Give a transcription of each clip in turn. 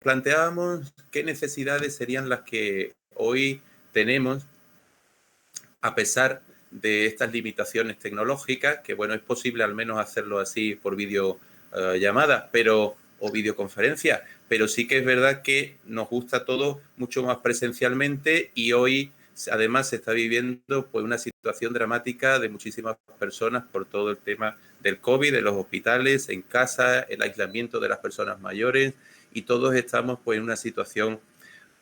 planteábamos qué necesidades serían las que hoy tenemos a pesar de estas limitaciones tecnológicas, que bueno, es posible al menos hacerlo así por videollamada, o videoconferencia, pero sí que es verdad que nos gusta todo mucho más presencialmente y hoy además se está viviendo pues una situación dramática de muchísimas personas por todo el tema del COVID, de los hospitales, en casa, el aislamiento de las personas mayores y todos estamos pues en una situación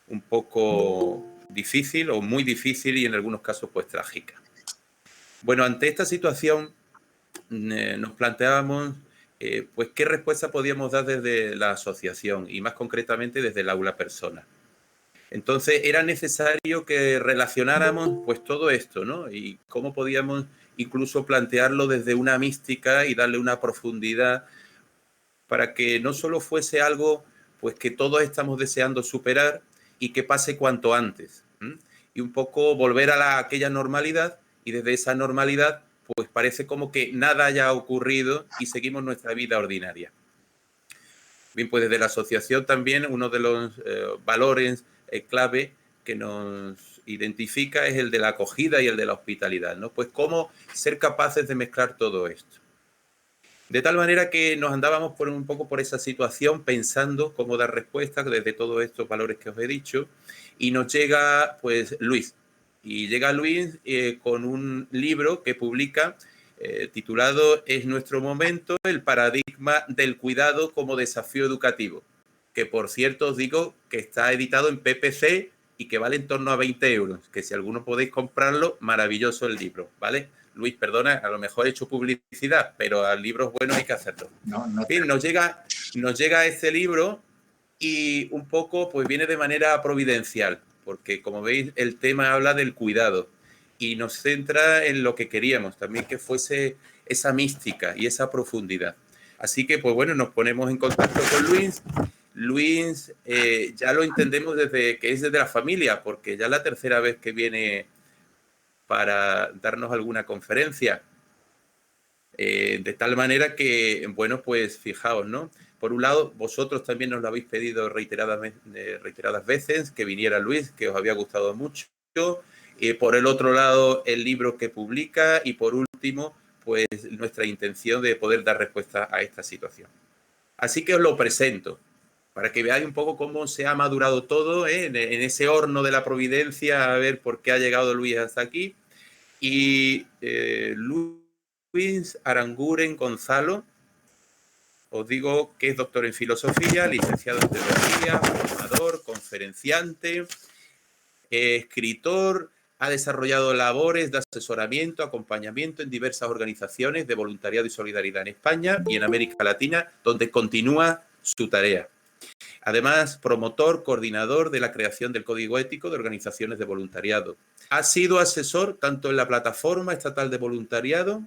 un poco difícil o muy difícil y en algunos casos pues trágica. Bueno, ante esta situación nos planteábamos pues qué respuesta podíamos dar desde la asociación y más concretamente desde el aula persona. Entonces era necesario que relacionáramos pues todo esto, ¿no? Y cómo podíamos incluso plantearlo desde una mística y darle una profundidad para que no solo fuese algo pues que todos estamos deseando superar y que pase cuanto antes. Y un poco volver a aquella normalidad y desde esa normalidad pues parece como que nada haya ocurrido y seguimos nuestra vida ordinaria. Bien, pues desde la asociación también uno de los valores clave que nos identifica es el de la acogida y el de la hospitalidad, ¿no? Pues cómo ser capaces de mezclar todo esto. De tal manera que nos andábamos un poco por esa situación pensando cómo dar respuestas desde todos estos valores que os he dicho y nos llega pues Luis. Y llega Luis con un libro que publica titulado Es nuestro momento, el paradigma del cuidado como desafío educativo, que por cierto os digo que está editado en PPC y que vale en torno a 20 euros, que si alguno podéis comprarlo, maravilloso el libro, ¿vale? Luis, perdona, a lo mejor he hecho publicidad, pero a libros buenos hay que hacerlo. Bien, nos llega este libro y un poco pues viene de manera providencial, porque como veis el tema habla del cuidado y nos centra en lo que queríamos, también que fuese esa mística y esa profundidad. Así que pues bueno, nos ponemos en contacto con Luis. Luis ya lo entendemos desde que es desde la familia, porque ya es la tercera vez que viene para darnos alguna conferencia. De tal manera que, bueno, pues fijaos, ¿no? Por un lado, vosotros también nos lo habéis pedido reiteradas veces, que viniera Luis, que os había gustado mucho. Por el otro lado, el libro que publica y por último, pues nuestra intención de poder dar respuesta a esta situación. Así que os lo presento, para que veáis un poco cómo se ha madurado todo, en ese horno de la providencia, a ver por qué ha llegado Luis hasta aquí. Y Luis Aranguren Gonzalo, os digo que es doctor en filosofía, licenciado en teología, formador, conferenciante, escritor, ha desarrollado labores de asesoramiento, acompañamiento en diversas organizaciones de voluntariado y solidaridad en España y en América Latina, donde continúa su tarea. Además, promotor, coordinador de la creación del Código Ético de Organizaciones de Voluntariado. Ha sido asesor tanto en la Plataforma Estatal de Voluntariado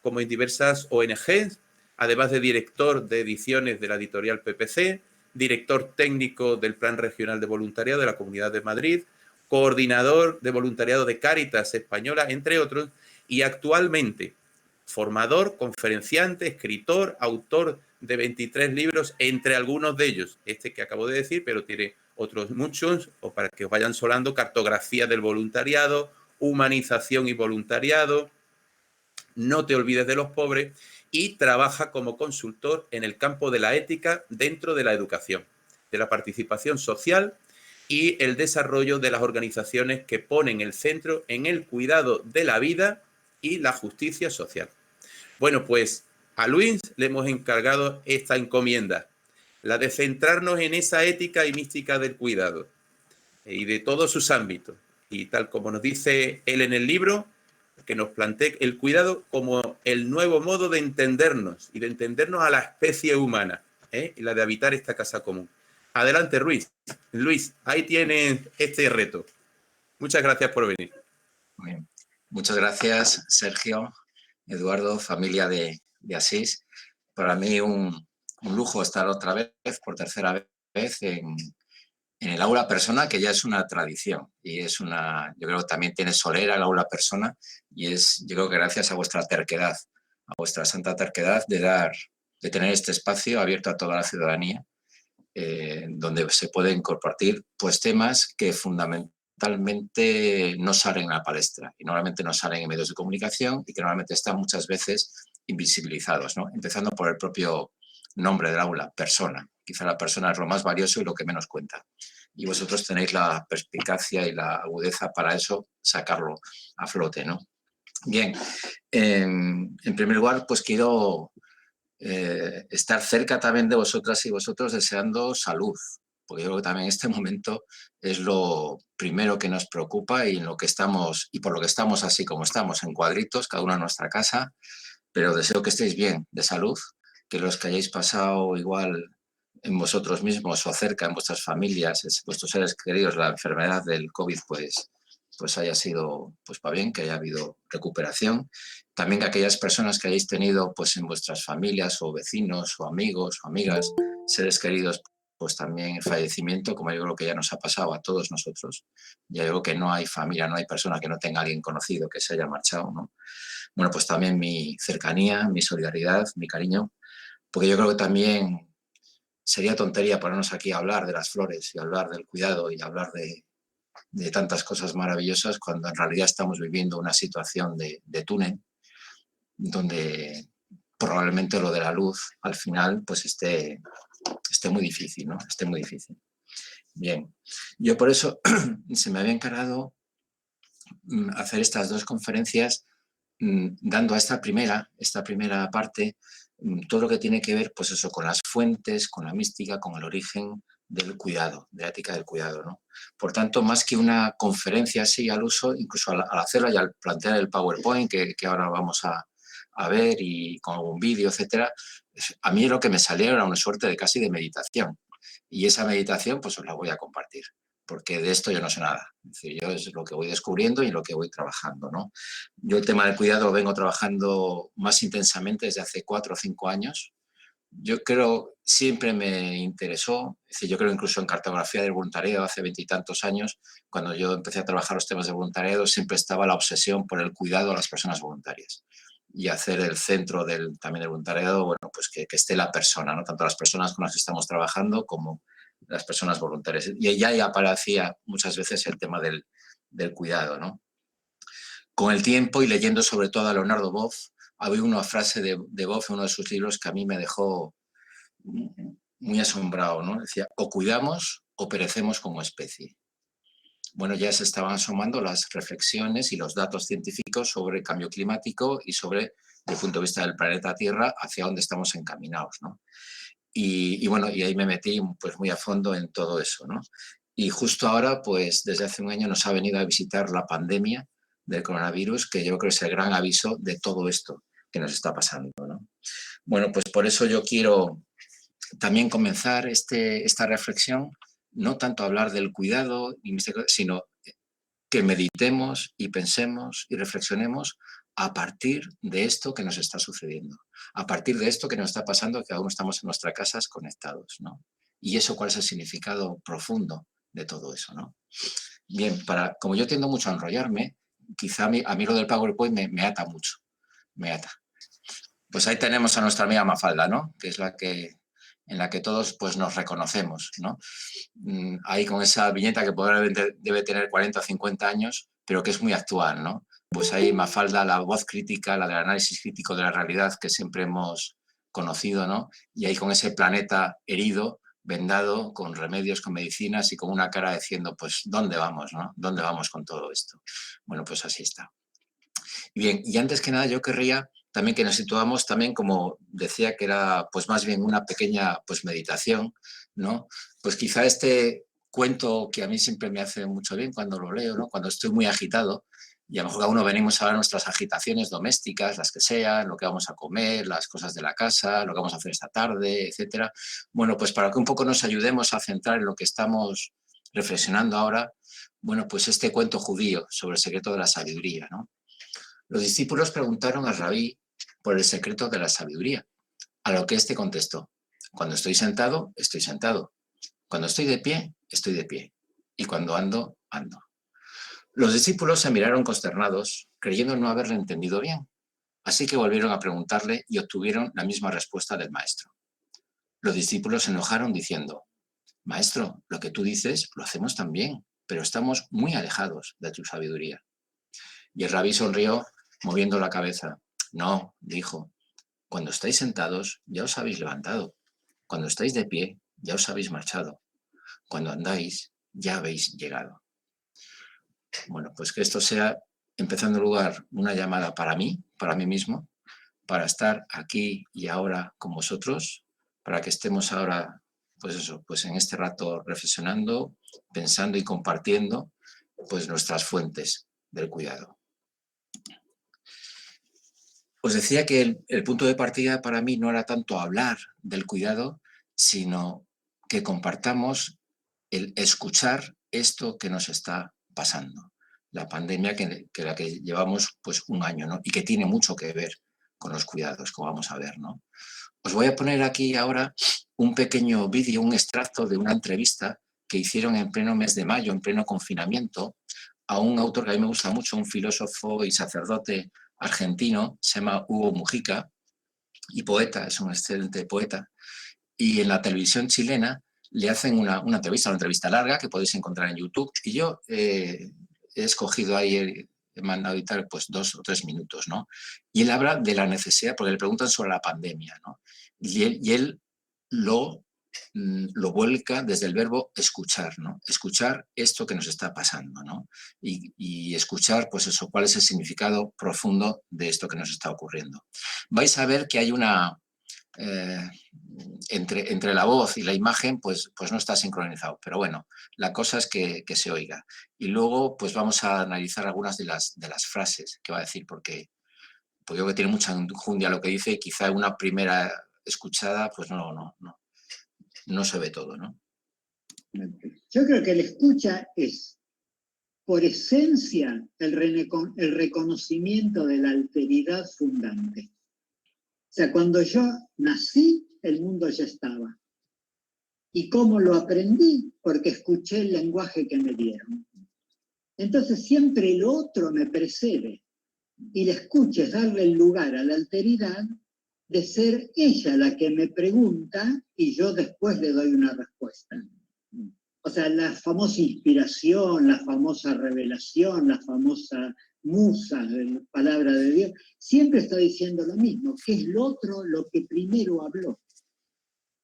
como en diversas ONGs, además de director de ediciones de la editorial PPC, director técnico del Plan Regional de Voluntariado de la Comunidad de Madrid, coordinador de voluntariado de Cáritas Española, entre otros, y actualmente formador, conferenciante, escritor, autor de 23 libros, entre algunos de ellos, este que acabo de decir, pero tiene otros muchos, o para que os vayan solando, cartografía del voluntariado, humanización y voluntariado, no te olvides de los pobres, y trabaja como consultor en el campo de la ética dentro de la educación, de la participación social y el desarrollo de las organizaciones que ponen el centro en el cuidado de la vida y la justicia social. Bueno, pues a Luis le hemos encargado esta encomienda, la de centrarnos en esa ética y mística del cuidado y de todos sus ámbitos. Y tal como nos dice él en el libro, que nos plantea el cuidado como el nuevo modo de entendernos y de entendernos a la especie humana, y la de habitar esta casa común. Adelante, Luis. Luis, ahí tienes este reto. Muchas gracias por venir. Bien. Muchas gracias, Sergio, Eduardo, familia de Asís. Para mí un lujo estar otra vez, por tercera vez, en el aula persona, que ya es una tradición y es yo creo que también tiene solera el aula persona y yo creo que gracias a vuestra terquedad, a vuestra santa terquedad de tener este espacio abierto a toda la ciudadanía, donde se pueden compartir pues, temas que fundamentalmente no salen a la palestra y normalmente no salen en medios de comunicación y que normalmente están muchas veces invisibilizados, ¿no? Empezando por el propio nombre del aula, persona. Quizá la persona es lo más valioso y lo que menos cuenta. Y vosotros tenéis la perspicacia y la agudeza para eso, sacarlo a flote, ¿no? Bien, en primer lugar, pues quiero estar cerca también de vosotras y vosotros deseando salud, porque yo creo que también en este momento es lo primero que nos preocupa y en lo que estamos, y por lo que estamos así como estamos, en cuadritos, cada uno en nuestra casa, pero deseo que estéis bien, de salud, que los que hayáis pasado igual en vosotros mismos o cerca en vuestras familias, vuestros seres queridos, la enfermedad del COVID, pues haya sido pues para bien, que haya habido recuperación. También que aquellas personas que hayáis tenido pues en vuestras familias o vecinos o amigos o amigas, seres queridos, pues también el fallecimiento, como yo creo que ya nos ha pasado a todos nosotros. Ya creo que no hay familia, no hay persona que no tenga a alguien conocido que se haya marchado, ¿no? Bueno, pues también mi cercanía, mi solidaridad, mi cariño, porque yo creo que también sería tontería ponernos aquí a hablar de las flores y hablar del cuidado y hablar de tantas cosas maravillosas cuando en realidad estamos viviendo una situación de túnel donde probablemente lo de la luz al final pues esté muy difícil, ¿no? Esté muy difícil. Bien, yo por eso se me había encargado hacer estas dos conferencias dando a esta primera parte todo lo que tiene que ver, pues eso, con las fuentes, con la mística, con el origen del cuidado, de la ética del cuidado, ¿no? Por tanto, más que una conferencia así al uso, incluso al hacerla y al plantear el PowerPoint que ahora vamos a ver y con algún vídeo, etcétera, a mí lo que me salió era una suerte de casi de meditación. Y esa meditación, pues os la voy a compartir, porque de esto yo no sé nada. Es decir, yo es lo que voy descubriendo y lo que voy trabajando, ¿no? Yo el tema del cuidado lo vengo trabajando más intensamente desde hace 4 o 5 años. Yo creo, siempre me interesó, es decir, yo creo incluso en cartografía del voluntariado hace 20 y tantos años, cuando yo empecé a trabajar los temas de voluntariado, siempre estaba la obsesión por el cuidado a las personas voluntarias y hacer el centro también del voluntariado, bueno, pues que esté la persona, ¿no? Tanto las personas con las que estamos trabajando como las personas voluntarias. Y ya aparecía muchas veces el tema del cuidado, ¿no? Con el tiempo y leyendo sobre todo a Leonardo Boff, había una frase de Boff en uno de sus libros que a mí me dejó muy asombrado, ¿no? Decía, o cuidamos o perecemos como especie. Bueno, ya se estaban asomando las reflexiones y los datos científicos sobre el cambio climático y sobre, desde el punto de vista del planeta Tierra, hacia dónde estamos encaminados, ¿no? Y bueno, y ahí me metí pues muy a fondo en todo eso, ¿no? Y justo ahora, pues desde hace un año nos ha venido a visitar la pandemia del coronavirus, que yo creo que es el gran aviso de todo esto que nos está pasando, ¿no? Bueno, pues por eso yo quiero también comenzar esta reflexión, no tanto hablar del cuidado, sino que meditemos y pensemos y reflexionemos a partir de esto que nos está sucediendo, a partir de esto que nos está pasando, que aún estamos en nuestras casas conectados, ¿no? Y eso, ¿cuál es el significado profundo de todo eso, ¿no? Bien, como yo tiendo mucho a enrollarme, quizá a mí lo del PowerPoint me ata mucho, me ata. Pues ahí tenemos a nuestra amiga Mafalda, ¿no? Que es en la que todos pues, nos reconocemos, ¿no? Ahí con esa viñeta que probablemente debe tener 40 o 50 años, pero que es muy actual, ¿no? Pues ahí Mafalda, la voz crítica, la del análisis crítico de la realidad que siempre hemos conocido, ¿no? Y ahí con ese planeta herido, vendado, con remedios, con medicinas y con una cara diciendo, pues, ¿dónde vamos, no? ¿Dónde vamos con todo esto? Bueno, pues así está. Bien, y antes que nada yo querría también que nos situamos también, como decía, que era pues más bien una pequeña pues meditación, ¿no? Pues quizá este cuento que a mí siempre me hace mucho bien cuando lo leo, ¿no? Cuando estoy muy agitado, y a lo mejor cada uno venimos a ver nuestras agitaciones domésticas, las que sean, lo que vamos a comer, las cosas de la casa, lo que vamos a hacer esta tarde, etcétera. Bueno, pues para que un poco nos ayudemos a centrar en lo que estamos reflexionando ahora, bueno, pues este cuento judío sobre el secreto de la sabiduría, ¿no? Los discípulos preguntaron al rabí por el secreto de la sabiduría, a lo que éste contestó, cuando estoy sentado, estoy sentado. Cuando estoy de pie, estoy de pie. Y cuando ando, ando. Los discípulos se miraron consternados, creyendo no haberle entendido bien. Así que volvieron a preguntarle y obtuvieron la misma respuesta del maestro. Los discípulos se enojaron diciendo, maestro, lo que tú dices lo hacemos también, pero estamos muy alejados de tu sabiduría. Y el rabí sonrió moviendo la cabeza. No, dijo, cuando estáis sentados ya os habéis levantado. Cuando estáis de pie ya os habéis marchado. Cuando andáis ya habéis llegado. Bueno, pues que esto sea, empezando en lugar, una llamada para mí mismo, para estar aquí y ahora con vosotros, para que estemos ahora, pues eso, pues en este rato reflexionando, pensando y compartiendo, pues nuestras fuentes del cuidado. Os decía que el punto de partida para mí no era tanto hablar del cuidado, sino que compartamos el escuchar esto que nos está pasando. La pandemia que la que llevamos pues un año, ¿no? Y que tiene mucho que ver con los cuidados, como vamos a ver, ¿no? Os voy a poner aquí ahora un pequeño vídeo, un extracto de una entrevista que hicieron en pleno mes de mayo, en pleno confinamiento, a un autor que a mí me gusta mucho, un filósofo y sacerdote argentino, se llama Hugo Mujica, y poeta, es un excelente poeta. Y en la televisión chilena le hacen una entrevista larga que podéis encontrar en YouTube. Y yo he escogido ahí, he mandado y tal, pues 2 o 3 minutos, ¿no? Y él habla de la necesidad, porque le preguntan sobre la pandemia, ¿no? Y él lo vuelca desde el verbo escuchar, ¿no? Escuchar esto que nos está pasando, ¿no? Y escuchar, pues eso, cuál es el significado profundo de esto que nos está ocurriendo. Vais a ver que hay una... entre la voz y la imagen, pues no está sincronizado. Pero bueno, la cosa es que se oiga. Y luego, pues vamos a analizar algunas de las frases que va a decir, porque yo creo que tiene mucha enjundia lo que dice y quizá una primera escuchada, pues no se ve todo, ¿no? Yo creo que la escucha es, por esencia, el reconocimiento de la alteridad fundante. O sea, cuando yo nací, el mundo ya estaba. ¿Y cómo lo aprendí? Porque escuché el lenguaje que me dieron. Entonces siempre el otro me precede. Y la escucha es darle el lugar a la alteridad de ser ella la que me pregunta y yo después le doy una respuesta. O sea, la famosa inspiración, la famosa revelación, la famosa musa, la palabra de Dios, siempre está diciendo lo mismo, que es lo otro lo que primero habló.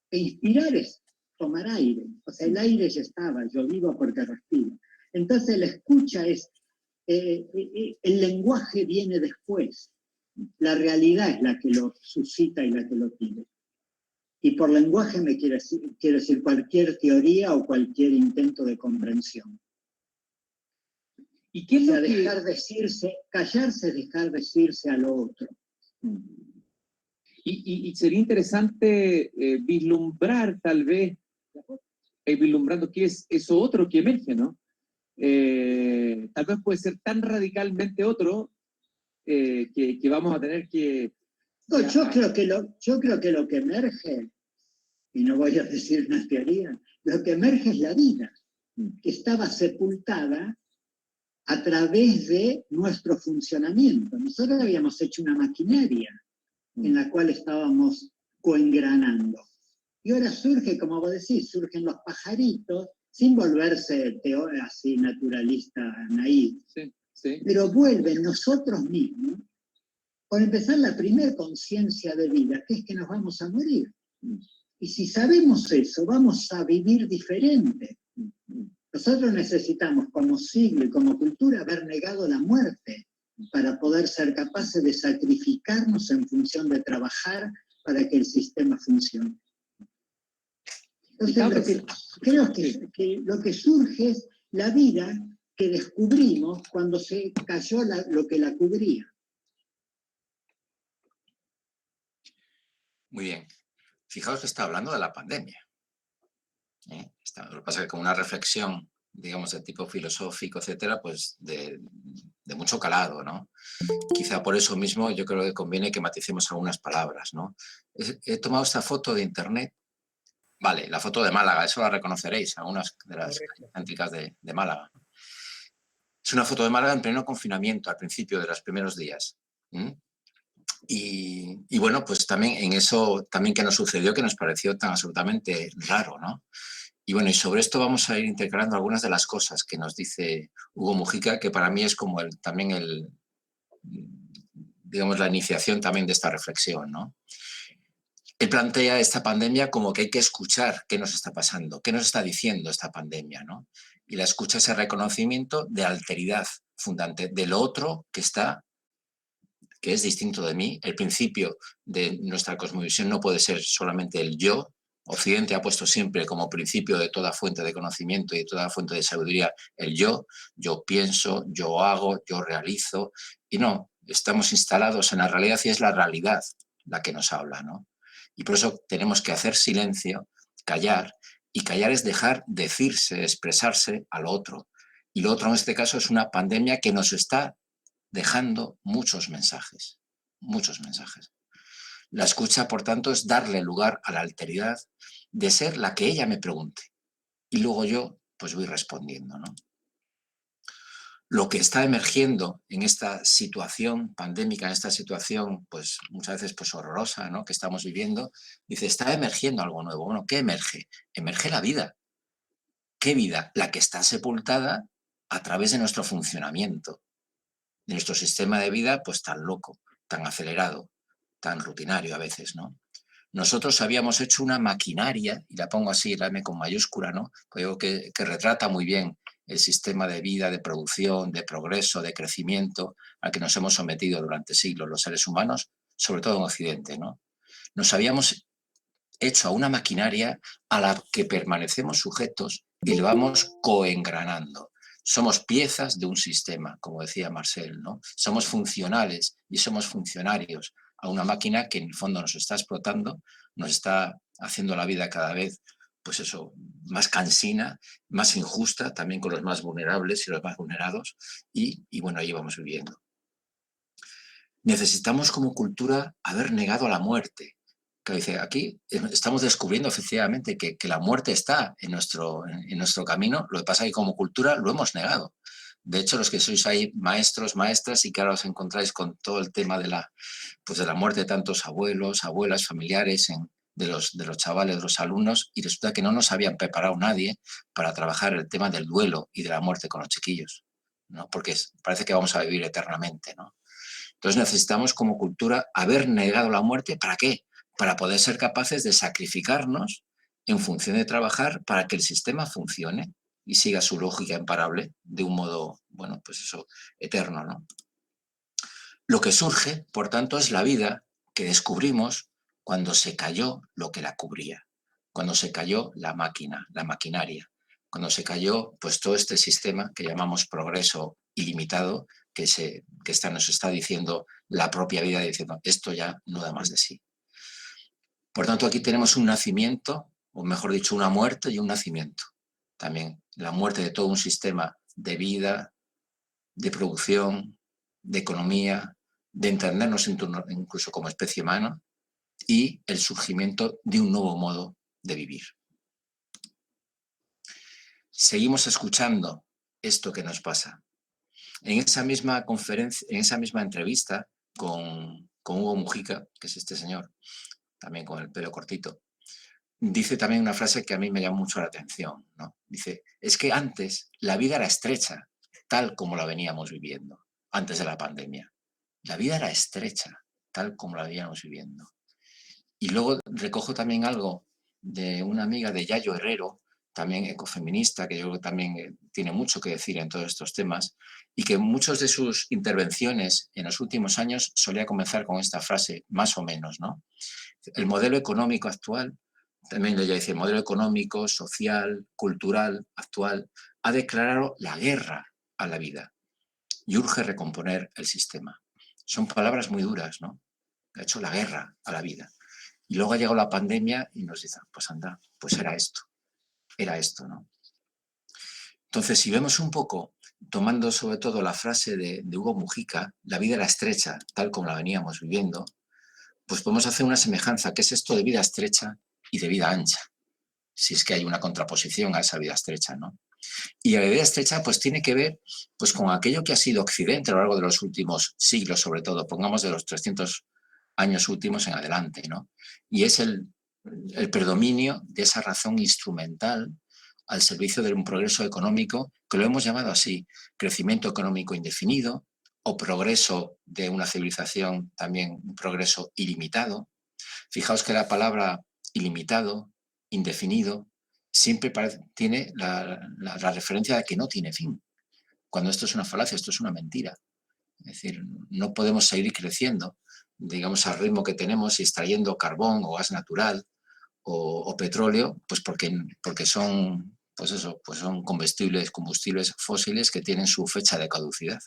E inspirar es tomar aire, o sea, el aire ya estaba, yo vivo porque respiro. Entonces la escucha es, el lenguaje viene después, la realidad es la que lo suscita y la que lo pide. Y por lenguaje me quiero decir cualquier teoría o cualquier intento de comprensión. ¿Y qué es o sea, lo que... dejar decirse, callarse es dejar decirse a lo otro. Y sería interesante vislumbrar tal vez, vislumbrando qué es eso otro que emerge, ¿no? Tal vez puede ser tan radicalmente otro que vamos a tener que... No, yo creo que lo que emerge, y no voy a decir una teoría, lo que emerge es la vida, que estaba sepultada a través de nuestro funcionamiento. Nosotros habíamos hecho una maquinaria en la cual estábamos coengranando. Y ahora surge, como vos decís, surgen los pajaritos, sin volverse así naturalista, naíz, sí. Pero vuelven nosotros mismos, por empezar la primer conciencia de vida, que es que nos vamos a morir. Y si sabemos eso, vamos a vivir diferente. Nosotros necesitamos, como siglo y como cultura, haber negado la muerte para poder ser capaces de sacrificarnos en función de trabajar para que el sistema funcione. Entonces, creo que lo que surge es la vida que descubrimos cuando se cayó lo que la cubría. Muy bien. Fijaos que está hablando de la pandemia. Lo que pasa es que con una reflexión, digamos, de tipo filosófico, etcétera, pues de mucho calado, ¿no? Quizá por eso mismo yo creo que conviene que maticemos algunas palabras, ¿no? He tomado esta foto de internet. Vale, la foto de Málaga, eso la reconoceréis, algunas de las céntricas de Málaga. Es una foto de Málaga en pleno confinamiento, al principio de los primeros días. Y bueno, pues también en eso, también que nos sucedió, que nos pareció tan absolutamente raro, ¿no? Y bueno, y sobre esto vamos a ir integrando algunas de las cosas que nos dice Hugo Mujica, que para mí es como también digamos, la iniciación también de esta reflexión, ¿no? Él plantea esta pandemia como que hay que escuchar qué nos está pasando, qué nos está diciendo esta pandemia, ¿no? Y la escucha es el reconocimiento de alteridad fundante, de lo otro que es distinto de mí. El principio de nuestra cosmovisión no puede ser solamente el yo. Occidente ha puesto siempre como principio de toda fuente de conocimiento y de toda fuente de sabiduría el yo. Yo pienso, yo hago, yo realizo. Y no, estamos instalados en la realidad y es la realidad la que nos habla, ¿no? Y por eso tenemos que hacer silencio, callar, y callar es dejar decirse, expresarse al otro. Y lo otro en este caso es una pandemia que nos está dejando muchos mensajes, muchos mensajes. La escucha, por tanto, es darle lugar a la alteridad de ser la que ella me pregunte. Y luego yo, pues voy respondiendo, ¿no? Lo que está emergiendo en esta situación pandémica, en esta situación, pues muchas veces pues horrorosa, ¿no?, que estamos viviendo, dice, está emergiendo algo nuevo. Bueno, ¿qué emerge? Emerge la vida. ¿Qué vida? La que está sepultada a través de nuestro funcionamiento, de nuestro sistema de vida, pues tan loco, tan acelerado, tan rutinario a veces, ¿no? Nosotros habíamos hecho una maquinaria, y la pongo así, la M con mayúscula, ¿no?, digo que retrata muy bien el sistema de vida, de producción, de progreso, de crecimiento al que nos hemos sometido durante siglos los seres humanos, sobre todo en Occidente, ¿no? Nos habíamos hecho a una maquinaria a la que permanecemos sujetos y le vamos coengranando. Somos piezas de un sistema, como decía Marcel, ¿no? Somos funcionales y somos funcionarios a una máquina que en el fondo nos está explotando, nos está haciendo la vida cada vez, pues eso, más cansina, más injusta, también con los más vulnerables y los más vulnerados, y bueno, ahí vamos viviendo. Necesitamos como cultura haber negado a la muerte. Que dice, aquí estamos descubriendo efectivamente que la muerte está en nuestro camino, lo que pasa es que como cultura lo hemos negado. De hecho, los que sois ahí maestros, maestras, y que ahora os encontráis con todo el tema de la muerte de tantos abuelos, abuelas, familiares, de los chavales, de los alumnos, y resulta que no nos habían preparado nadie para trabajar el tema del duelo y de la muerte con los chiquillos, ¿no? Porque parece que vamos a vivir eternamente, ¿no? Entonces necesitamos como cultura haber negado la muerte. ¿Para qué? Para poder ser capaces de sacrificarnos en función de trabajar para que el sistema funcione y siga su lógica imparable de un modo, bueno, pues eso, eterno, ¿no? Lo que surge, por tanto, es la vida que descubrimos cuando se cayó lo que la cubría, cuando se cayó la máquina, la maquinaria, cuando se cayó pues todo este sistema que llamamos progreso ilimitado, que nos está diciendo la propia vida, diciendo esto ya no da más de sí. Por tanto, aquí tenemos un nacimiento, o mejor dicho, una muerte y un nacimiento. También la muerte de todo un sistema de vida, de producción, de economía, de entendernos incluso como especie humana, y el surgimiento de un nuevo modo de vivir. Seguimos escuchando esto que nos pasa. En esa misma conferencia, en esa misma entrevista con Hugo Mujica, que es este señor, también con el pelo cortito, dice también una frase que a mí me llama mucho la atención, ¿no? Dice, es que antes la vida era estrecha, tal como la veníamos viviendo, antes de la pandemia. La vida era estrecha, tal como la veníamos viviendo. Y luego recojo también algo de una amiga de Yayo Herrero, también ecofeminista, que yo creo que también tiene mucho que decir en todos estos temas, y que muchas de sus intervenciones en los últimos años solía comenzar con esta frase, más o menos, ¿no? El modelo económico actual, también ella dice, el modelo económico, social, cultural actual, ha declarado la guerra a la vida y urge recomponer el sistema. Son palabras muy duras, ¿no? Ha hecho la guerra a la vida. Y luego ha llegado la pandemia y nos dice, pues anda, pues era esto, ¿no? Entonces, si vemos un poco, tomando sobre todo la frase de Hugo Mujica, la vida era estrecha, tal como la veníamos viviendo, pues podemos hacer una semejanza, que es esto de vida estrecha y de vida ancha, si es que hay una contraposición a esa vida estrecha, ¿no? Y la vida estrecha pues tiene que ver pues con aquello que ha sido Occidente a lo largo de los últimos siglos, sobre todo, pongamos de los 300 años últimos en adelante, ¿no? Y es el predominio de esa razón instrumental al servicio de un progreso económico, que lo hemos llamado así, crecimiento económico indefinido o progreso de una civilización, también un progreso ilimitado. Fijaos que la palabra ilimitado, indefinido, siempre tiene la referencia de que no tiene fin. Cuando esto es una falacia, esto es una mentira. Es decir, no podemos seguir creciendo, digamos, al ritmo que tenemos y extrayendo carbón o gas natural o petróleo, pues porque son, pues eso, pues son combustibles fósiles que tienen su fecha de caducidad,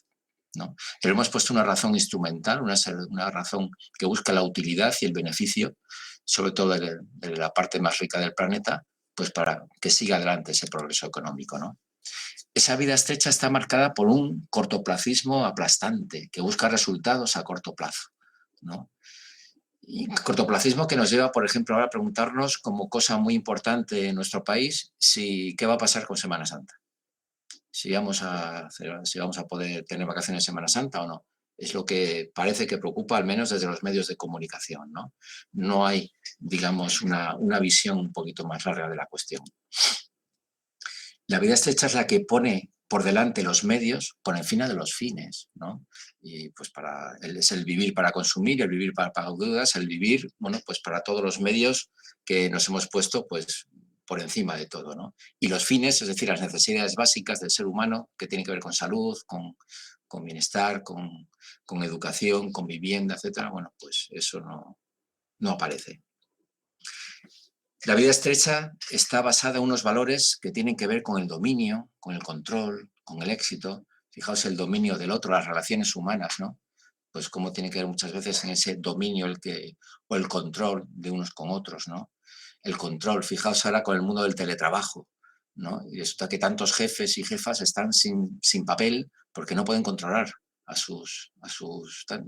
¿no? Pero hemos puesto una razón instrumental, una razón que busca la utilidad y el beneficio, sobre todo de la parte más rica del planeta, pues para que siga adelante ese progreso económico, ¿no? Esa vida estrecha está marcada por un cortoplacismo aplastante, que busca resultados a corto plazo, ¿no? Y cortoplacismo que nos lleva, por ejemplo, ahora a preguntarnos como cosa muy importante en nuestro país, qué va a pasar con Semana Santa. Si vamos a poder tener vacaciones en Semana Santa o no. Es lo que parece que preocupa, al menos desde los medios de comunicación, ¿no? No hay, digamos, una visión un poquito más larga de la cuestión. La vida estrecha es la que pone por delante los medios por encima de los fines, ¿no? Y pues es el vivir para consumir, el vivir para pagar deudas, el vivir, bueno, pues para todos los medios que nos hemos puesto, pues por encima de todo, ¿no? Y los fines, es decir, las necesidades básicas del ser humano, que tienen que ver con salud, con bienestar, con educación, con vivienda, etcétera, bueno, pues eso no aparece. La vida estrecha está basada en unos valores que tienen que ver con el dominio, con el control, con el éxito. Fijaos el dominio del otro, las relaciones humanas, ¿no? Pues cómo tiene que ver muchas veces en ese dominio o el control de unos con otros, ¿no? El control, fijaos ahora con el mundo del teletrabajo, ¿no? Y resulta que tantos jefes y jefas están sin papel porque no pueden controlar a sus...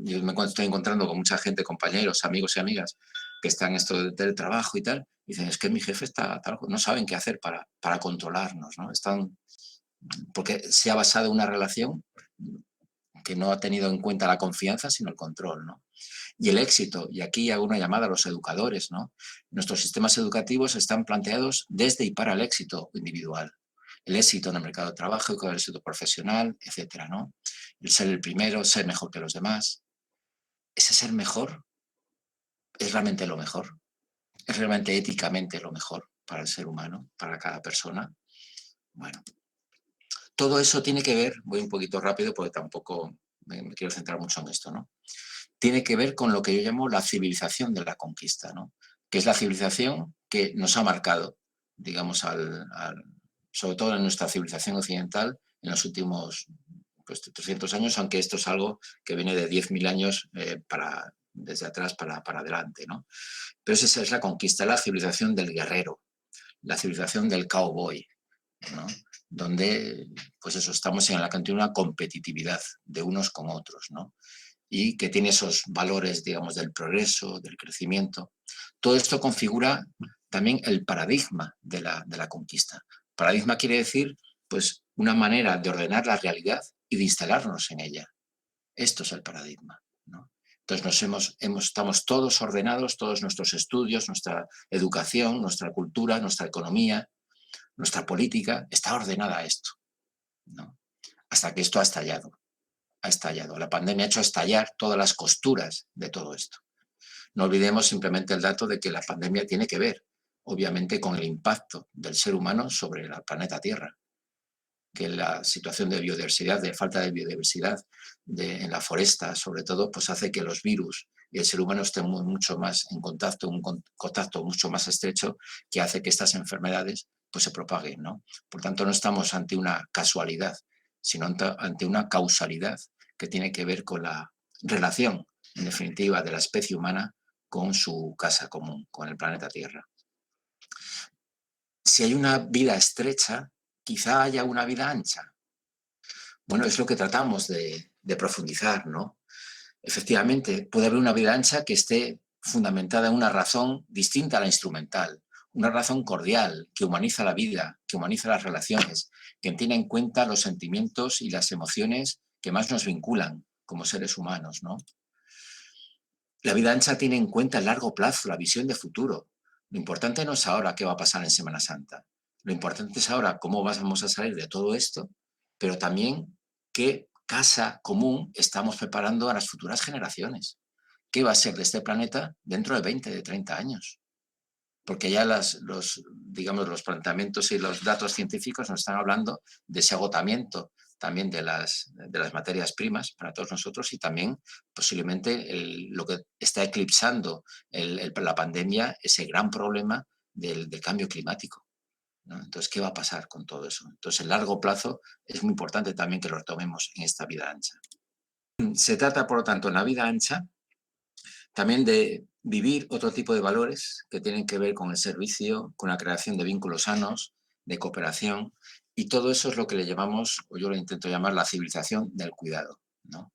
Yo me estoy encontrando con mucha gente, compañeros, amigos y amigas, que están en esto del teletrabajo y tal, y dicen, es que mi jefe está tal, no saben qué hacer para controlarnos, ¿no? Porque se ha basado en una relación que no ha tenido en cuenta la confianza, sino el control, ¿no? Y el éxito, y aquí hago una llamada a los educadores, ¿no? Nuestros sistemas educativos están planteados desde y para el éxito individual. El éxito en el mercado de trabajo, el éxito profesional, etcétera, ¿no? El ser el primero, ser mejor que los demás. Ese ser mejor es realmente lo mejor. Es realmente éticamente lo mejor para el ser humano, para cada persona. Bueno, todo eso tiene que ver, voy un poquito rápido porque tampoco me quiero centrar mucho en esto, ¿no? Tiene que ver con lo que yo llamo la civilización de la conquista, ¿no? Que es la civilización que nos ha marcado, digamos, sobre todo en nuestra civilización occidental, en los últimos 300 años, aunque esto es algo que viene de 10.000 años desde atrás para adelante, ¿no? Pero esa es la conquista, la civilización del guerrero, la civilización del cowboy, ¿no? Donde, pues eso, estamos en la continua competitividad de unos con otros, ¿no? Y que tiene esos valores, digamos, del progreso, del crecimiento. Todo esto configura también el paradigma de la conquista. Paradigma quiere decir, pues, una manera de ordenar la realidad y de instalarnos en ella. Esto es el paradigma, ¿no? Entonces estamos todos ordenados, todos nuestros estudios, nuestra educación, nuestra cultura, nuestra economía, nuestra política, está ordenada a esto, ¿no? Hasta que esto ha estallado. La pandemia ha hecho estallar todas las costuras de todo esto. No olvidemos simplemente el dato de que la pandemia tiene que ver, obviamente, con el impacto del ser humano sobre el planeta Tierra, que la situación de biodiversidad, de falta de biodiversidad en la foresta, sobre todo, pues hace que los virus y el ser humano estén mucho más en contacto, un contacto mucho más estrecho, que hace que estas enfermedades pues se propaguen, ¿no? Por tanto, no estamos ante una casualidad, sino ante una causalidad que tiene que ver con la relación, en definitiva, de la especie humana con su casa común, con el planeta Tierra. Si hay una vida estrecha, quizá haya una vida ancha. Bueno, es lo que tratamos de profundizar, ¿no? Efectivamente, puede haber una vida ancha que esté fundamentada en una razón distinta a la instrumental, una razón cordial, que humaniza la vida, que humaniza las relaciones, que tiene en cuenta los sentimientos y las emociones que más nos vinculan como seres humanos, ¿no? La vida ancha tiene en cuenta el largo plazo, la visión de futuro. Lo importante no es ahora qué va a pasar en Semana Santa. Lo importante es ahora cómo vamos a salir de todo esto, pero también qué casa común estamos preparando a las futuras generaciones. ¿Qué va a ser de este planeta dentro de 20, de 30 años? Porque ya digamos, los planteamientos y los datos científicos nos están hablando de ese agotamiento también de las materias primas para todos nosotros y también posiblemente lo que está eclipsando la pandemia, ese gran problema del cambio climático, ¿no? Entonces, ¿qué va a pasar con todo eso? Entonces, el largo plazo es muy importante también que lo retomemos en esta vida ancha. Se trata, por lo tanto, en la vida ancha también de vivir otro tipo de valores que tienen que ver con el servicio, con la creación de vínculos sanos, de cooperación, y todo eso es lo que le llamamos, o yo lo intento llamar, la civilización del cuidado, ¿no?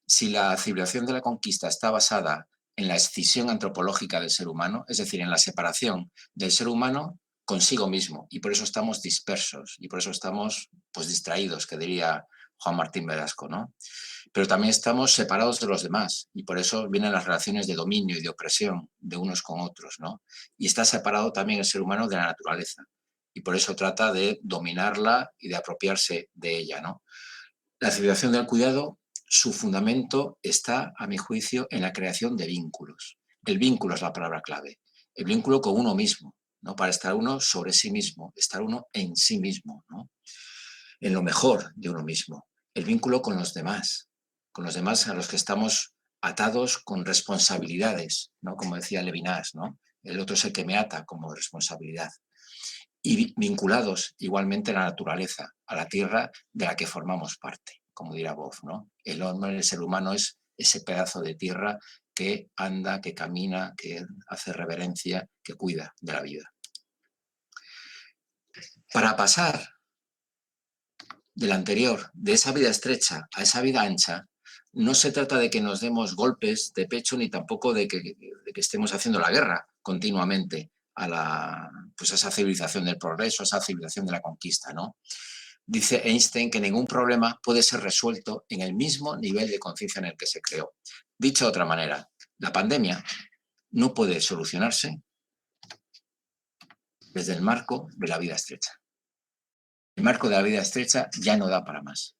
Si la civilización de la conquista está basada en la escisión antropológica del ser humano, es decir, en la separación del ser humano consigo mismo, y por eso estamos dispersos, y por eso estamos pues, distraídos, que diría Juan Martín Velasco, ¿no? Pero también estamos separados de los demás y por eso vienen las relaciones de dominio y de opresión de unos con otros, ¿no? Y está separado también el ser humano de la naturaleza y por eso trata de dominarla y de apropiarse de ella, ¿no? La civilización del cuidado, su fundamento está, a mi juicio, en la creación de vínculos. El vínculo es la palabra clave. El vínculo con uno mismo, ¿no? Para estar uno sobre sí mismo, estar uno en sí mismo, ¿no? En lo mejor de uno mismo. El vínculo con los demás a los que estamos atados con responsabilidades, ¿no? Como decía Levinas, ¿no? El otro es el que me ata como responsabilidad. Y vinculados igualmente a la naturaleza, a la tierra de la que formamos parte, como dirá Boff, ¿no? El hombre, el ser humano es ese pedazo de tierra que anda, que camina, que hace reverencia, que cuida de la vida. Para pasar del anterior, de esa vida estrecha a esa vida ancha, no se trata de que nos demos golpes de pecho ni tampoco de que estemos haciendo la guerra continuamente a esa civilización del progreso, a esa civilización de la conquista, ¿no? Dice Einstein que ningún problema puede ser resuelto en el mismo nivel de conciencia en el que se creó. Dicho de otra manera, la pandemia no puede solucionarse desde el marco de la vida estrecha. El marco de la vida estrecha ya no da para más.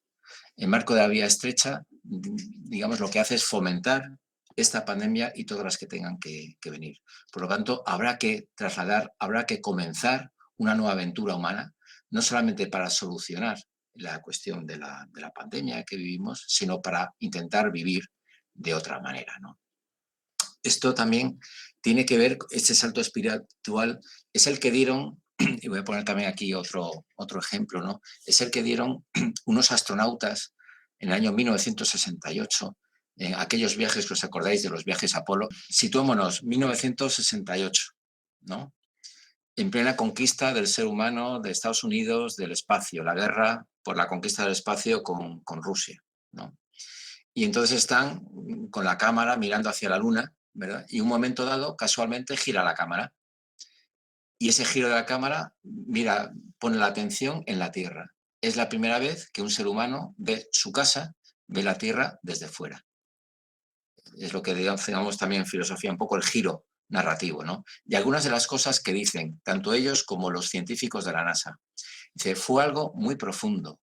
El marco de la vida estrecha, digamos, lo que hace es fomentar esta pandemia y todas las que tengan que venir. Por lo tanto, habrá que trasladar, habrá que comenzar una nueva aventura humana, no solamente para solucionar la cuestión de la pandemia que vivimos, sino para intentar vivir de otra manera, ¿no? Esto también tiene que ver, este salto espiritual es el que dieron, y voy a poner también aquí otro ejemplo, ¿no? Es el que dieron unos astronautas en el año 1968, aquellos viajes que os acordáis de los viajes Apolo. Situémonos, 1968, ¿no? En plena conquista del ser humano, de Estados Unidos, del espacio, la guerra por la conquista del espacio con Rusia, ¿no? Y entonces están con la cámara mirando hacia la Luna, ¿verdad? Y un momento dado, casualmente, gira la cámara. Y ese giro de la cámara, pone la atención en la Tierra. Es la primera vez que un ser humano ve su casa, ve la Tierra desde fuera. Es lo que digamos también en filosofía, un poco el giro narrativo, ¿no? Y algunas de las cosas que dicen, tanto ellos como los científicos de la NASA. Dice, fue algo muy profundo.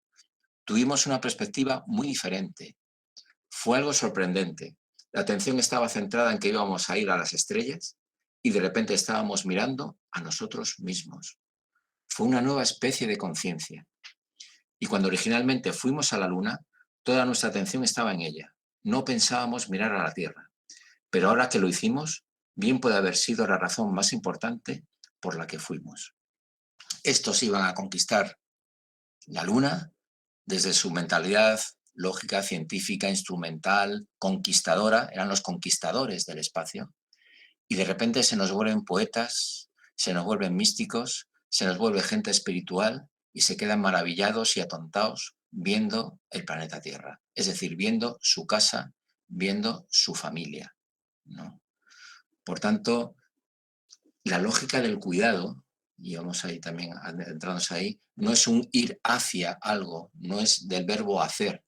Tuvimos una perspectiva muy diferente. Fue algo sorprendente. La atención estaba centrada en que íbamos a ir a las estrellas y de repente estábamos mirando a nosotros mismos. Fue una nueva especie de conciencia. Y cuando originalmente fuimos a la Luna, toda nuestra atención estaba en ella. No pensábamos mirar a la Tierra. Pero ahora que lo hicimos, bien puede haber sido la razón más importante por la que fuimos. Estos iban a conquistar la Luna desde su mentalidad lógica, científica, instrumental, conquistadora, eran los conquistadores del espacio, y de repente se nos vuelven poetas, se nos vuelven místicos, se nos vuelve gente espiritual y se quedan maravillados y atontados viendo el planeta Tierra, es decir, viendo su casa, viendo su familia, ¿no? Por tanto, la lógica del cuidado, y vamos ahí también adentrándonos ahí, no es un ir hacia algo, no es del verbo hacer,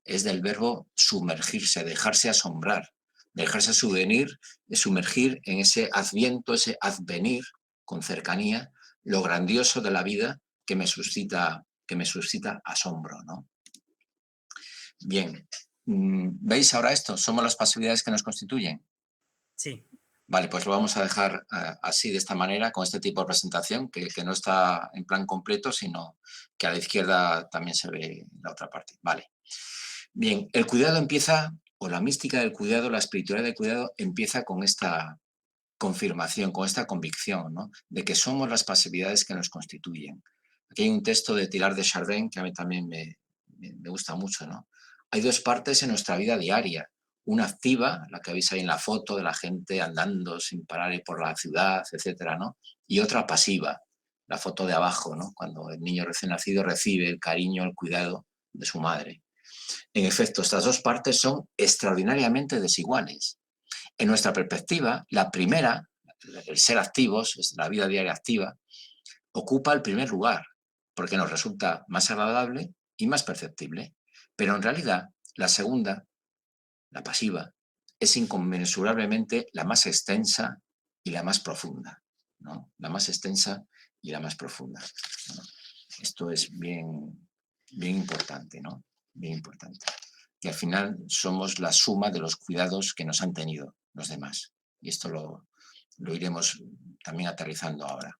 es del verbo sumergirse, dejarse asombrar, dejarse sumergir en ese adviento, ese advenir con cercanía lo grandioso de la vida que me suscita asombro, ¿no? Bien, ¿veis ahora esto? ¿Somos las posibilidades que nos constituyen? Sí. Vale, pues lo vamos a dejar así, de esta manera, con este tipo de presentación, que no está en plan completo, sino que a la izquierda también se ve la otra parte. Vale. Bien, el cuidado empieza, o la mística del cuidado, la espiritualidad del cuidado, empieza con esta confirmación, con esta convicción, ¿no?, de que somos las pasividades que nos constituyen. Aquí hay un texto de Teilhard de Chardin que a mí también me gusta mucho, ¿no? Hay dos partes en nuestra vida diaria. Una activa, la que veis ahí en la foto de la gente andando sin parar por la ciudad, etcétera, ¿no? Y otra pasiva, la foto de abajo, ¿no?, cuando el niño recién nacido recibe el cariño, el cuidado de su madre. En efecto, estas dos partes son extraordinariamente desiguales. En nuestra perspectiva, la primera, el ser activos, la vida diaria activa, ocupa el primer lugar, porque nos resulta más agradable y más perceptible. Pero en realidad, la segunda, la pasiva, es inconmensurablemente la más extensa y la más profunda, ¿no? La más extensa y la más profunda, ¿no? Esto es bien importante, ¿no? Bien importante. Que al final somos la suma de los cuidados que nos han tenido los demás. Y esto lo iremos también aterrizando ahora.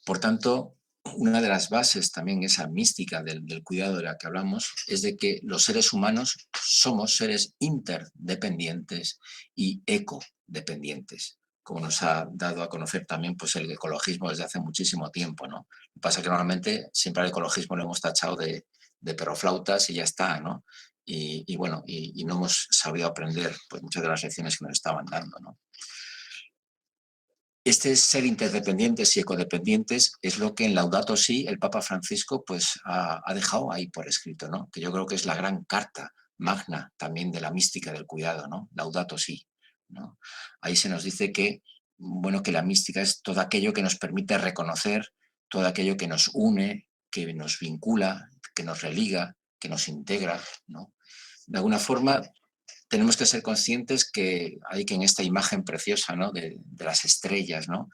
Por tanto, una de las bases también, esa mística del cuidado de la que hablamos, es de que los seres humanos somos seres interdependientes y ecodependientes, como nos ha dado a conocer también pues, el ecologismo desde hace muchísimo tiempo, ¿no? Lo que pasa es que normalmente siempre al ecologismo lo hemos tachado de perroflautas y ya está, ¿no? Y bueno, y no hemos sabido aprender pues, muchas de las lecciones que nos estaban dando, ¿no? Este ser interdependientes y ecodependientes es lo que en Laudato Si el Papa Francisco pues, ha dejado ahí por escrito, ¿no? Que yo creo que es la gran carta magna también de la mística del cuidado, ¿no? Laudato Si, ¿no? Ahí se nos dice que, bueno, que la mística es todo aquello que nos permite reconocer, todo aquello que nos une, que nos vincula, que nos religa, que nos integra, ¿no? De alguna forma, tenemos que ser conscientes que hay que en esta imagen preciosa, ¿no?, de las estrellas, ¿no?,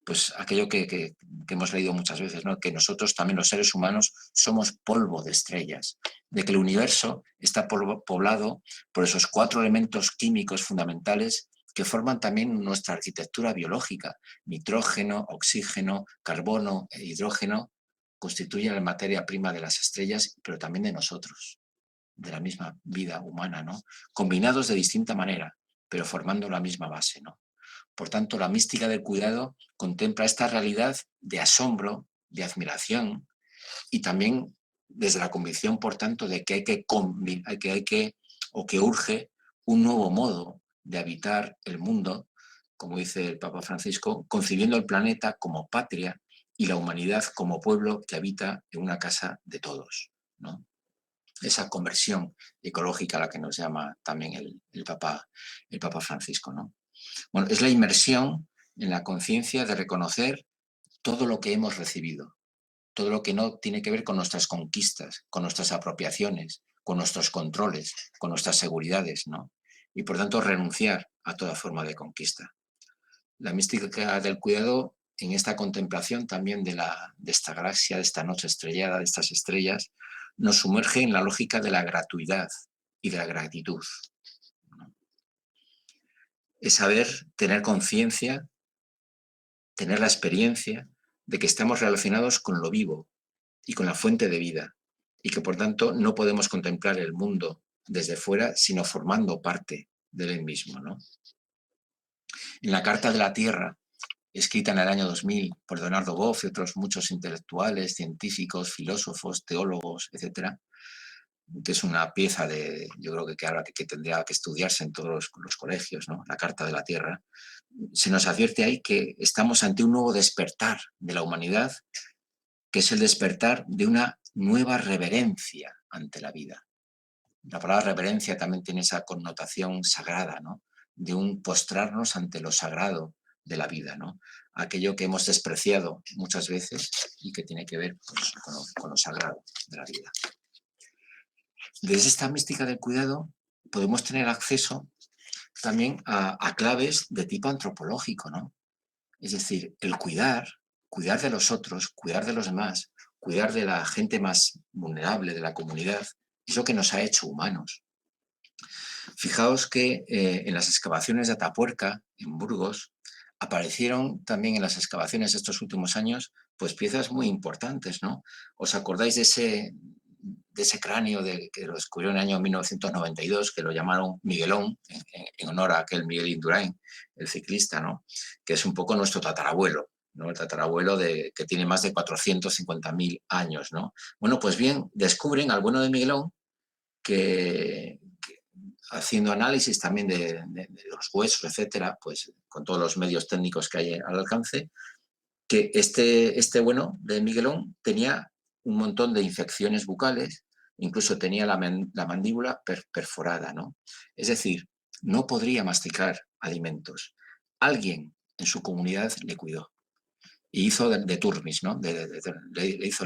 pues aquello que hemos leído muchas veces, ¿no?, que nosotros también los seres humanos somos polvo de estrellas, de que el universo está poblado por esos 4 elementos químicos fundamentales que forman también nuestra arquitectura biológica. Nitrógeno, oxígeno, carbono e hidrógeno constituyen la materia prima de las estrellas, pero también de nosotros, de la misma vida humana, ¿no?, combinados de distinta manera, pero formando la misma base, ¿no? Por tanto, la mística del cuidado contempla esta realidad de asombro, de admiración y también desde la convicción, por tanto, de que que urge un nuevo modo de habitar el mundo, como dice el Papa Francisco, concibiendo el planeta como patria y la humanidad como pueblo que habita en una casa de todos, ¿no? Esa conversión ecológica a la que nos llama también el Papa Francisco, ¿no? Bueno, es la inmersión en la conciencia de reconocer todo lo que hemos recibido, todo lo que no tiene que ver con nuestras conquistas, con nuestras apropiaciones, con nuestros controles, con nuestras seguridades, ¿no? Y por tanto renunciar a toda forma de conquista. La mística del cuidado, en esta contemplación también de esta galaxia, de esta noche estrellada, de estas estrellas, nos sumerge en la lógica de la gratuidad y de la gratitud. Es saber tener conciencia, tener la experiencia de que estamos relacionados con lo vivo y con la fuente de vida, y que por tanto no podemos contemplar el mundo desde fuera, sino formando parte de él mismo, ¿no? En la Carta de la Tierra, escrita en el año 2000 por Leonardo Boff y otros muchos intelectuales, científicos, filósofos, teólogos, etcétera, que es una pieza yo creo que ahora que tendría que estudiarse en todos los colegios, ¿no?, la Carta de la Tierra, se nos advierte ahí que estamos ante un nuevo despertar de la humanidad, que es el despertar de una nueva reverencia ante la vida. La palabra reverencia también tiene esa connotación sagrada, ¿no?, de un postrarnos ante lo sagrado de la vida, ¿no?, aquello que hemos despreciado muchas veces y que tiene que ver pues, con lo sagrado de la vida. Desde esta mística del cuidado podemos tener acceso también a claves de tipo antropológico, ¿no? Es decir, el cuidar de los otros, cuidar de los demás, cuidar de la gente más vulnerable de la comunidad, es lo que nos ha hecho humanos. Fijaos que en las excavaciones de Atapuerca, en Burgos, aparecieron también en las excavaciones de estos últimos años, pues piezas muy importantes, ¿no? ¿Os acordáis de ese cráneo que lo descubrió en el año 1992, que lo llamaron Miguelón, en honor a aquel Miguel Indurain, el ciclista, ¿no? Que es un poco nuestro tatarabuelo, ¿no? El tatarabuelo que tiene más de 450.000 años, ¿no? Bueno, pues bien, descubren al bueno de Miguelón que haciendo análisis también de los huesos, etcétera, pues con todos los medios técnicos que hay al alcance, que este bueno de Miguelón tenía un montón de infecciones bucales, incluso tenía la mandíbula perforada, ¿no? Es decir, no podría masticar alimentos. Alguien en su comunidad le cuidó y hizo de turbis, ¿no? Le hizo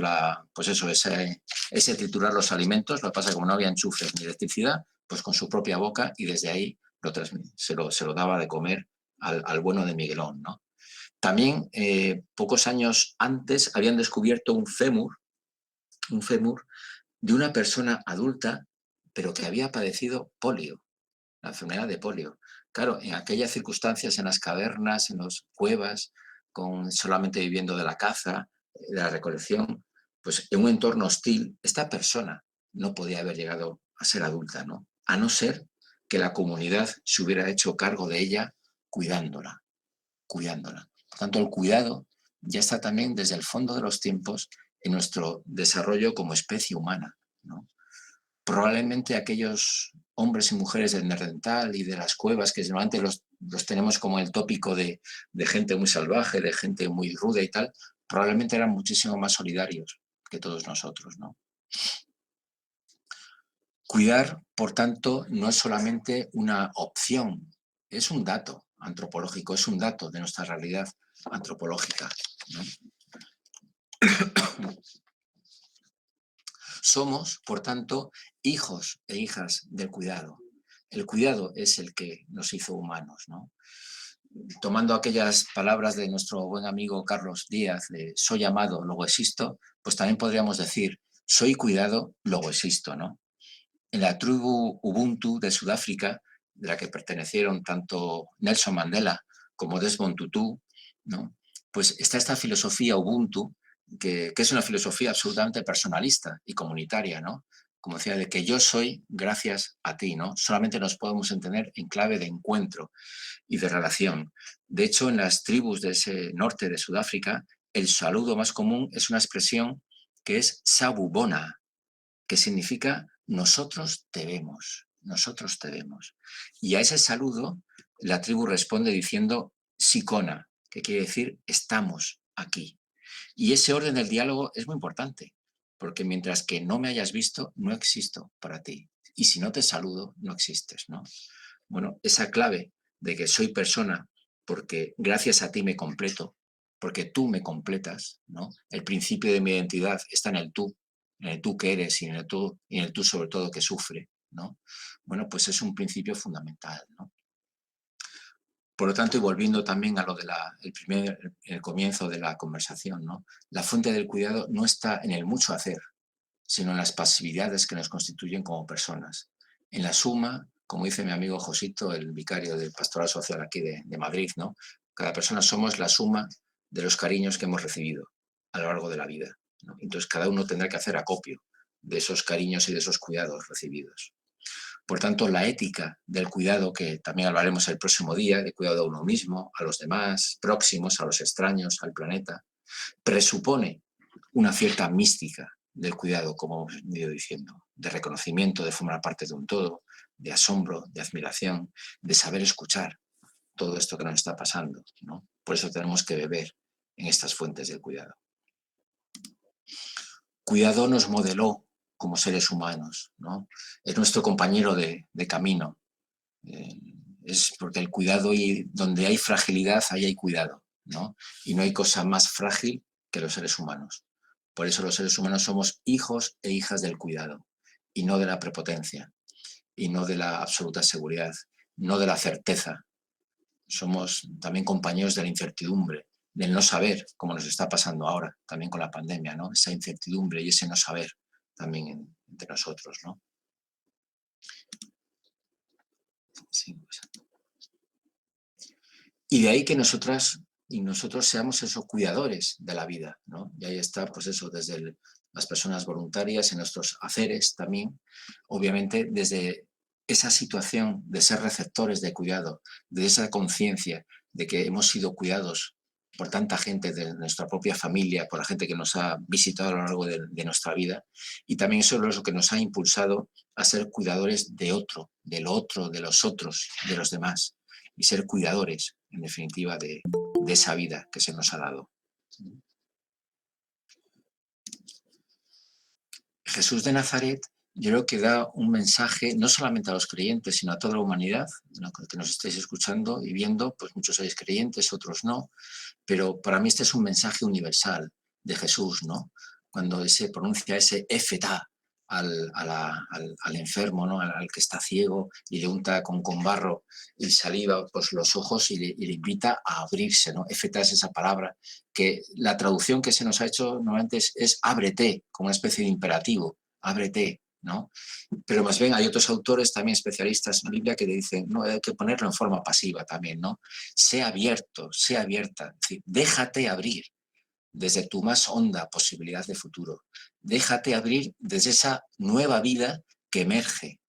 pues eso, ese triturar los alimentos. Lo que pasa es que como no había enchufes ni electricidad, pues con su propia boca, y desde ahí se lo daba de comer al bueno de Miguelón, ¿no? También, pocos años antes, habían descubierto un fémur de una persona adulta, pero que había padecido polio, la enfermedad de polio. Claro, en aquellas circunstancias, en las cavernas, en las cuevas, solamente viviendo de la caza, de la recolección, pues en un entorno hostil, esta persona no podía haber llegado a ser adulta, ¿no? A no ser que la comunidad se hubiera hecho cargo de ella cuidándola. Por tanto, el cuidado ya está también desde el fondo de los tiempos en nuestro desarrollo como especie humana, ¿no? Probablemente aquellos hombres y mujeres del Neandertal y de las cuevas, que normalmente los tenemos como el tópico de gente muy salvaje, de gente muy ruda y tal, probablemente eran muchísimo más solidarios que todos nosotros, ¿no? Cuidar, por tanto, no es solamente una opción, es un dato antropológico, es un dato de nuestra realidad antropológica, ¿no? Somos, por tanto, hijos e hijas del cuidado. El cuidado es el que nos hizo humanos, ¿no? Tomando aquellas palabras de nuestro buen amigo Carlos Díaz, de soy amado, luego existo, pues también podríamos decir, soy cuidado, luego existo, ¿no? En la tribu Ubuntu de Sudáfrica, de la que pertenecieron tanto Nelson Mandela como Desmond Tutu, ¿no? Pues está esta filosofía Ubuntu, que es una filosofía absolutamente personalista y comunitaria, ¿no? Como decía, de que yo soy gracias a ti, ¿no? Solamente nos podemos entender en clave de encuentro y de relación. De hecho, en las tribus de ese norte de Sudáfrica, el saludo más común es una expresión que es sabubona, que significa nosotros te vemos, nosotros te vemos. Y a ese saludo la tribu responde diciendo sikona, que quiere decir estamos aquí. Y ese orden del diálogo es muy importante, porque mientras que no me hayas visto, no existo para ti. Y si no te saludo, no existes, ¿no? Bueno, esa clave de que soy persona porque gracias a ti me completo, porque tú me completas, ¿no? El principio de mi identidad está en el tú que eres y en el tú sobre todo que sufre, ¿no? Bueno, pues es un principio fundamental, ¿no? Por lo tanto, y volviendo también a lo de el comienzo de la conversación, ¿no? La fuente del cuidado no está en el mucho hacer, sino en las pasividades que nos constituyen como personas. En la suma, como dice mi amigo Josito, el vicario del Pastoral Social aquí de Madrid, ¿no? Cada persona somos la suma de los cariños que hemos recibido a lo largo de la vida, ¿no? Entonces, cada uno tendrá que hacer acopio de esos cariños y de esos cuidados recibidos. Por tanto, la ética del cuidado, que también hablaremos el próximo día, de cuidado a uno mismo, a los demás, próximos, a los extraños, al planeta, presupone una cierta mística del cuidado, como hemos ido diciendo, de reconocimiento, de formar parte de un todo, de asombro, de admiración, de saber escuchar todo esto que nos está pasando, ¿no? Por eso tenemos que beber en estas fuentes del cuidado. Cuidado nos modeló como seres humanos, ¿no? Es nuestro compañero de camino. Es porque el cuidado, y donde hay fragilidad, ahí hay cuidado, ¿no? Y no hay cosa más frágil que los seres humanos. Por eso los seres humanos somos hijos e hijas del cuidado, y no de la prepotencia, y no de la absoluta seguridad, no de la certeza. somos también compañeros de la incertidumbre, del no saber, como nos está pasando ahora, también con la pandemia, ¿no? Esa incertidumbre y ese no saber también entre nosotros, ¿no? Sí, pues. Y de ahí que nosotros seamos esos cuidadores de la vida, ¿no? Y ahí está, pues eso, desde las personas voluntarias, en nuestros haceres también, obviamente desde esa situación de ser receptores de cuidado, de esa conciencia de que hemos sido cuidados por tanta gente de nuestra propia familia, por la gente que nos ha visitado a lo largo de nuestra vida, y también eso es lo que nos ha impulsado a ser cuidadores de otro, de lo otro, de los otros, de los demás, y ser cuidadores, en definitiva, de esa vida que se nos ha dado. Jesús de Nazaret, yo creo que da un mensaje no solamente a los creyentes, sino a toda la humanidad, ¿no? Que nos estáis escuchando y viendo, pues muchos sois creyentes, otros no, pero para mí este es un mensaje universal de Jesús, ¿no? Cuando se pronuncia ese Efetá al enfermo, ¿no? Al que está ciego, y le unta con barro y saliva pues, los ojos y le invita a abrirse, ¿no? Efetá es esa palabra que la traducción que se nos ha hecho normalmente es ábrete, como una especie de imperativo, ábrete, ¿no? Pero más bien hay otros autores también especialistas en la Biblia que dicen, no, hay que ponerlo en forma pasiva también, ¿no? Sea abierto, sea abierta, es decir, déjate abrir desde tu más honda posibilidad de futuro. Déjate abrir desde esa nueva vida que emerge,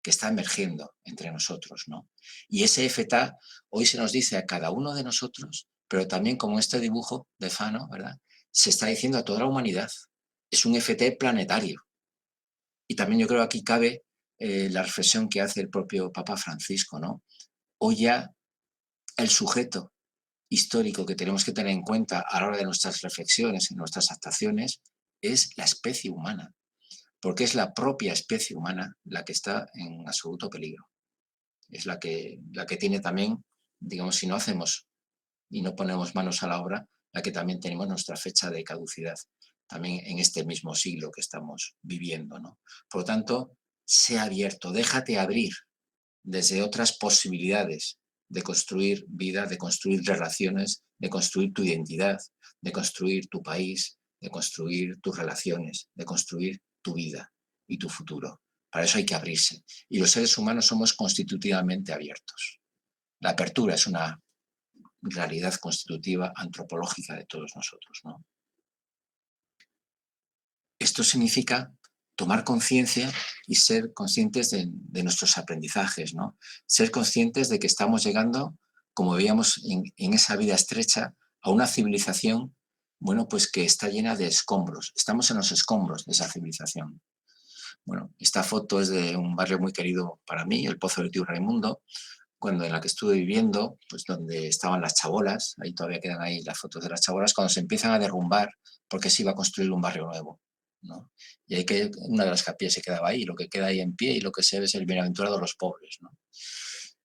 que está emergiendo entre nosotros, ¿no? Y ese efetá hoy se nos dice a cada uno de nosotros, pero también como este dibujo de Fano, ¿verdad? Se está diciendo a toda la humanidad. Es un efetá planetario. Y también yo creo que aquí cabe la reflexión que hace el propio Papa Francisco, ¿no? Hoy ya el sujeto histórico que tenemos que tener en cuenta a la hora de nuestras reflexiones y nuestras actuaciones es la especie humana, porque es la propia especie humana la que está en absoluto peligro. Es la que tiene también, digamos, si no hacemos y no ponemos manos a la obra, la que también tenemos nuestra fecha de caducidad, también en este mismo siglo que estamos viviendo, ¿no? Por lo tanto, sea abierto, déjate abrir desde otras posibilidades de construir vida, de construir relaciones, de construir tu identidad, de construir tu país, de construir tus relaciones, de construir tu vida y tu futuro. Para eso hay que abrirse. Y los seres humanos somos constitutivamente abiertos. La apertura es una realidad constitutiva antropológica de todos nosotros, ¿no? Esto significa tomar conciencia y ser conscientes de nuestros aprendizajes, ¿no? Ser conscientes de que estamos llegando, como veíamos en esa vida estrecha, a una civilización, bueno, pues que está llena de escombros. Estamos en los escombros de esa civilización. Bueno, esta foto es de un barrio muy querido para mí, el Pozo del Tío Raimundo, en la que estuve viviendo, pues donde estaban las chabolas, ahí todavía quedan ahí las fotos de las chabolas, cuando se empiezan a derrumbar porque se iba a construir un barrio nuevo, ¿no? Y hay que una de las capillas se quedaba ahí, lo que queda ahí en pie y lo que se ve es el bienaventurado de los pobres, ¿no?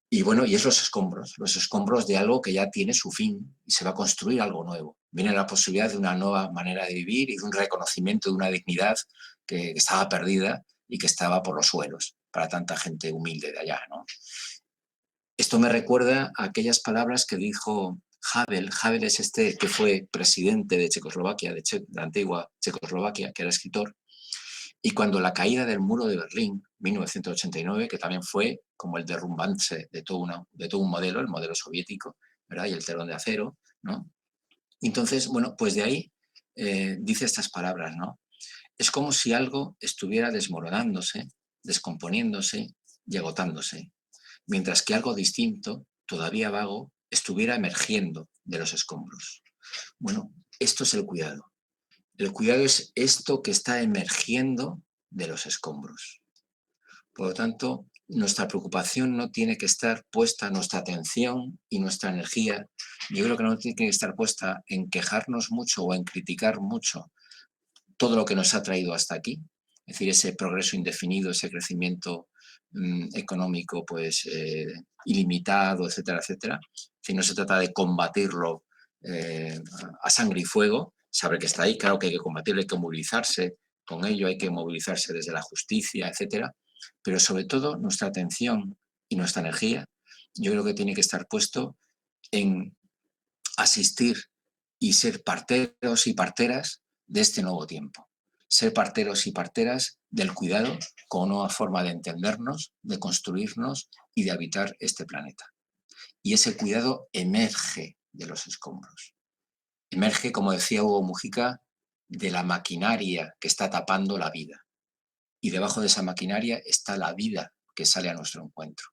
Y bueno, y es los escombros de algo que ya tiene su fin y se va a construir algo nuevo. Viene la posibilidad de una nueva manera de vivir y de un reconocimiento de una dignidad que estaba perdida y que estaba por los suelos para tanta gente humilde de allá, ¿no? Esto me recuerda a aquellas palabras que dijo Havel. Havel es este que fue presidente de Checoslovaquia, de la antigua Checoslovaquia, que era escritor. Y cuando la caída del muro de Berlín, 1989, que también fue como el derrumbarse de todo un modelo, el modelo soviético, ¿verdad? Y el telón de acero, ¿no? Entonces, bueno, pues de ahí dice estas palabras, ¿no? Es como si algo estuviera desmoronándose, descomponiéndose y agotándose, mientras que algo distinto, todavía vago, estuviera emergiendo de los escombros. Bueno, esto es el cuidado. El cuidado es esto que está emergiendo de los escombros. Por lo tanto, nuestra preocupación no tiene que estar puesta, nuestra atención y nuestra energía, yo creo que no tiene que estar puesta en quejarnos mucho o en criticar mucho todo lo que nos ha traído hasta aquí, es decir, ese progreso indefinido, ese crecimiento económico pues ilimitado, etcétera, etcétera. Si no se trata de combatirlo a sangre y fuego, saber que está ahí, claro que hay que combatirlo, hay que movilizarse con ello, hay que movilizarse desde la justicia, etcétera, pero sobre todo nuestra atención y nuestra energía, yo creo que tiene que estar puesto en asistir y ser parteros y parteras de este nuevo tiempo. Ser parteros y parteras del cuidado como nueva forma de entendernos, de construirnos y de habitar este planeta. Y ese cuidado emerge de los escombros. Emerge, como decía Hugo Mujica, de la maquinaria que está tapando la vida. Y debajo de esa maquinaria está la vida que sale a nuestro encuentro.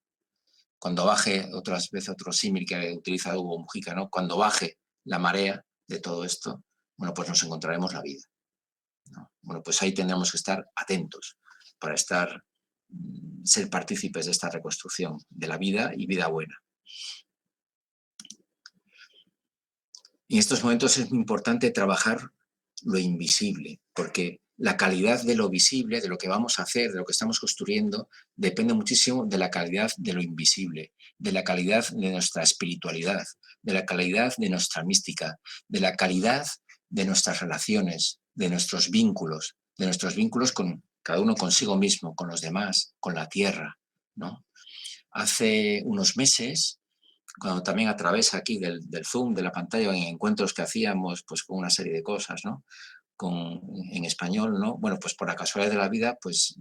Cuando baje, otras veces otro símil que utiliza Hugo Mujica, ¿no? Cuando baje la marea de todo esto, bueno, pues nos encontraremos la vida, ¿no? Bueno, pues ahí tendremos que estar atentos para ser partícipes de esta reconstrucción de la vida y vida buena. Y en estos momentos es muy importante trabajar lo invisible, porque la calidad de lo visible, de lo que vamos a hacer, de lo que estamos construyendo, depende muchísimo de la calidad de lo invisible, de la calidad de nuestra espiritualidad, de la calidad de nuestra mística, de la calidad de nuestras relaciones, de nuestros vínculos con cada uno consigo mismo, con los demás, con la tierra, ¿no? Hace unos meses, cuando también a través aquí del Zoom, de la pantalla, en encuentros que hacíamos pues con una serie de cosas, ¿no? En español, ¿no? Bueno, pues por la casualidad de la vida, pues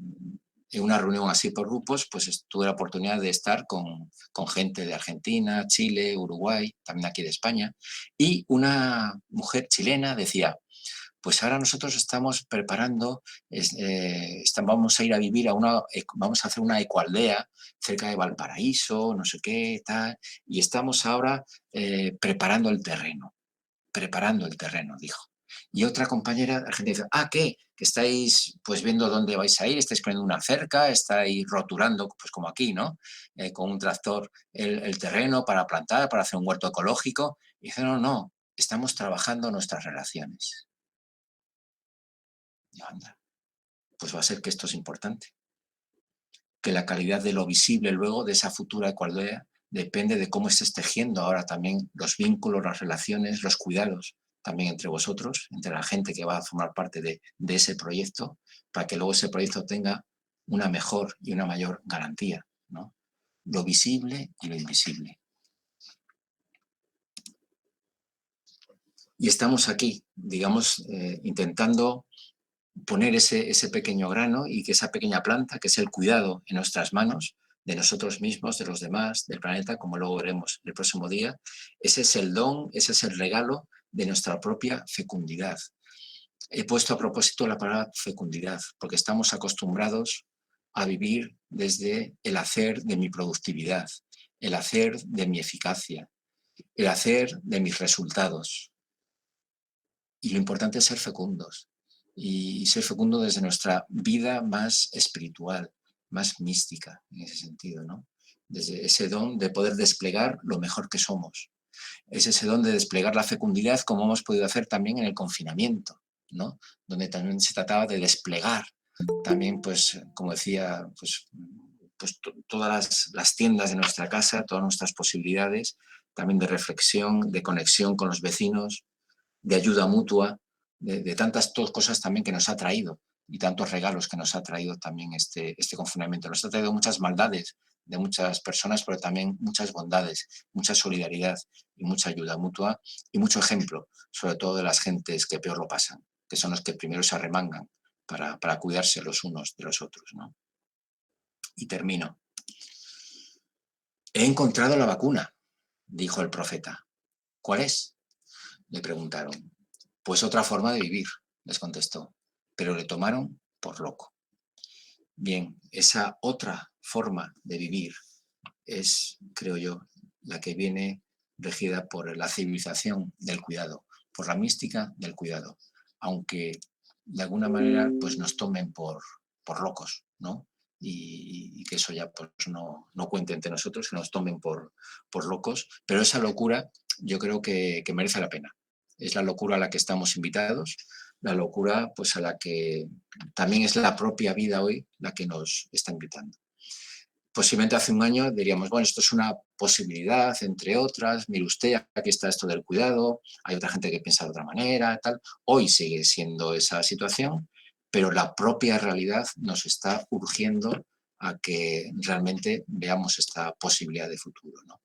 en una reunión así por grupos, pues tuve la oportunidad de estar con gente de Argentina, Chile, Uruguay, también aquí de España, y una mujer chilena decía, pues ahora nosotros estamos preparando, vamos a ir a vivir vamos a hacer una ecoaldea cerca de Valparaíso, no sé qué, tal, y estamos ahora preparando el terreno, dijo. Y otra compañera argentina dice, ¿qué? Que estáis pues viendo dónde vais a ir, estáis poniendo una cerca, estáis roturando, pues como aquí, ¿no? Con un tractor el terreno para plantar, para hacer un huerto ecológico. Y dice, no, estamos trabajando nuestras relaciones. Y anda, pues va a ser que esto es importante. Que la calidad de lo visible luego, de esa futura ecoaldea, depende de cómo estés tejiendo ahora también los vínculos, las relaciones, los cuidados, también entre vosotros, entre la gente que va a formar parte de ese proyecto, para que luego ese proyecto tenga una mejor y una mayor garantía, ¿no? Lo visible y lo invisible. Y estamos aquí, digamos, intentando poner ese pequeño grano y que esa pequeña planta, que es el cuidado en nuestras manos, de nosotros mismos, de los demás, del planeta, como luego veremos el próximo día, ese es el don, ese es el regalo de nuestra propia fecundidad. He puesto a propósito la palabra fecundidad, porque estamos acostumbrados a vivir desde el hacer de mi productividad, el hacer de mi eficacia, el hacer de mis resultados. Y lo importante es ser fecundos, y ser fecundo desde nuestra vida más espiritual, más mística, en ese sentido, ¿no? Desde ese don de poder desplegar lo mejor que somos. Es ese don de desplegar la fecundidad como hemos podido hacer también en el confinamiento, ¿no? Donde también se trataba de desplegar también, pues, como decía, pues todas las tiendas de nuestra casa, todas nuestras posibilidades, también de reflexión, de conexión con los vecinos, de ayuda mutua, de tantas cosas también que nos ha traído y tantos regalos que nos ha traído también este confinamiento. Nos ha traído muchas maldades de muchas personas, pero también muchas bondades, mucha solidaridad y mucha ayuda mutua y mucho ejemplo, sobre todo de las gentes que peor lo pasan, que son los que primero se arremangan para cuidarse los unos de los otros, ¿no? Y termino. He encontrado la vacuna, dijo el profeta. ¿Cuál es?, le preguntaron. Pues otra forma de vivir, les contestó, pero le tomaron por loco. Bien, esa otra forma de vivir es, creo yo, la que viene regida por la civilización del cuidado, por la mística del cuidado, aunque de alguna manera pues nos tomen por locos, ¿no? Y que eso ya pues no cuente entre nosotros, que nos tomen por locos, pero esa locura yo creo que merece la pena. Es la locura a la que estamos invitados, la locura pues a la que también es la propia vida hoy la que nos está invitando. Posiblemente hace un año diríamos, bueno, esto es una posibilidad, entre otras, mire usted, aquí está esto del cuidado, hay otra gente que piensa de otra manera, tal. Hoy sigue siendo esa situación, pero la propia realidad nos está urgiendo a que realmente veamos esta posibilidad de futuro, ¿no?